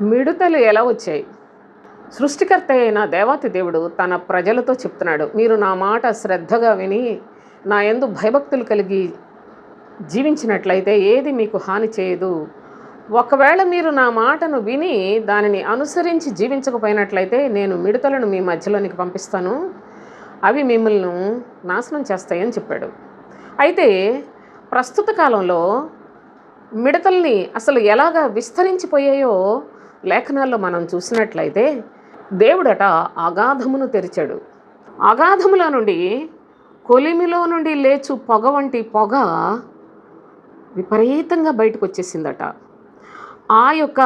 మిడతలు ఎలా వచ్చాయి? సృష్టికర్త అయిన దేవాతి దేవుడు తన ప్రజలతో చెప్తున్నాడు, మీరు నా మాట శ్రద్ధగా విని నా యందు భయభక్తులు కలిగి జీవించినట్లయితే ఏది మీకు హాని చేయదు. ఒకవేళ మీరు నా మాటను విని దానిని అనుసరించి జీవించకపోయినట్లయితే నేను మిడతలను మీ మధ్యలోనికి పంపిస్తాను, అవి మిమ్మల్ని నాశనం చేస్తాయని చెప్పాడు. అయితే ప్రస్తుత కాలంలో మిడతల్ని అసలు ఎలాగా విస్తరించిపోయాయో లేఖనాల్లో మనం చూసినట్లయితే, దేవుడట అగాధమును తెరిచాడు. అగాధములో నుండి, కొలిమిలో నుండి లేచు పొగ వంటి పొగ విపరీతంగా బయటకు వచ్చేసిందట. ఆ యొక్క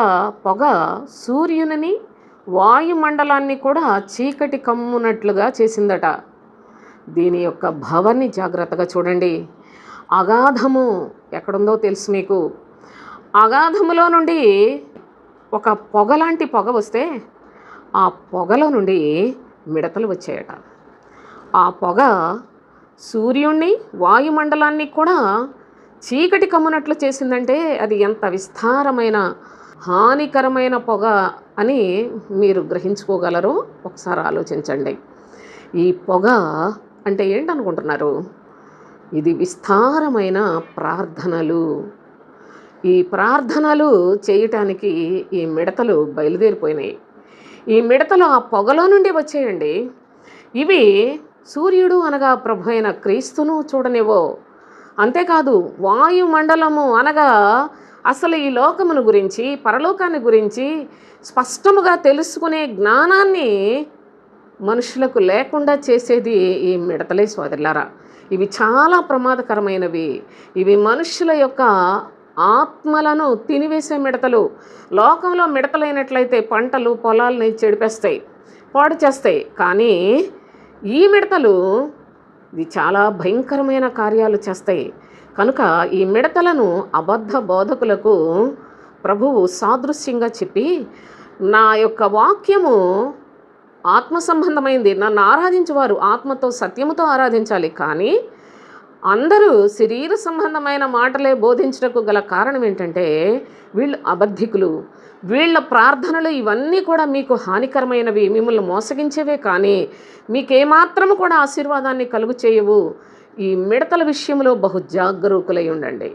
పొగ సూర్యుని, వాయుమండలాన్ని కూడా చీకటి కమ్మునట్లుగా చేసిందట. దీని యొక్క భావాన్ని జాగ్రత్తగా చూడండి. అగాధము ఎక్కడుందో తెలుసు మీకు. అగాధములో నుండి ఒక పొగలాంటి పొగ వస్తే ఆ పొగలో నుండి మిడతలు వచ్చాయట. ఆ పొగ సూర్యుణ్ణి, వాయుమండలాన్ని కూడా చీకటి కమ్మునట్లు చేసిందంటే అది ఎంత విస్తారమైన హానికరమైన పొగ అని మీరు గ్రహించుకోగలరో ఒకసారి ఆలోచించండి. ఈ పొగ అంటే ఏంటనుకుంటున్నారు? ఇది విస్తారమైన ప్రార్థనలు. ఈ ప్రార్థనలు చేయటానికి ఈ మిడతలు బయలుదేరిపోయినాయి. ఈ మిడతలు ఆ పొగలో నుండి వచ్చేయండి. ఇవి సూర్యుడు అనగా ప్రభు అయిన క్రీస్తును చూడనివో. అంతేకాదు, వాయుమండలము అనగా అసలు ఈ లోకమును గురించి, పరలోకాన్ని గురించి స్పష్టముగా తెలుసుకునే జ్ఞానాన్ని మనుషులకు లేకుండా చేసేది ఈ మిడతలే సోదరులారా. ఇవి చాలా ప్రమాదకరమైనవి. ఇవి మనుషుల యొక్క ఆత్మలను తినివేసే మిడతలు. లోకంలో మిడతలైనట్లయితే పంటలు, పొలాలని చెడిపేస్తాయి, పాడు చేస్తాయి. కానీ ఈ మిడతలు ఇది చాలా భయంకరమైన కార్యాలు చేస్తాయి. కనుక ఈ మిడతలను అబద్ధ బోధకులకు ప్రభువు సాదృశ్యంగా చెప్పి, నా యొక్క వాక్యము ఆత్మ సంబంధమైంది, నన్ను ఆరాధించేవారు ఆత్మతో సత్యముతో ఆరాధించాలి, కానీ అందరూ శరీర సంబంధమైన మాటలే బోధించడానికి గల కారణం ఏంటంటే వీళ్ళు అబద్ధికులు. వీళ్ళ ప్రార్థనలు ఇవన్నీ కూడా మీకు హానికరమైనవి, మిమ్మల్ని మోసగించేవే, కానీ మీకేమాత్రము కూడా ఆశీర్వాదాన్ని కలుగు చేయవు. ఈ మిడతల విషయంలో బహు జాగరూకులై ఉండండి.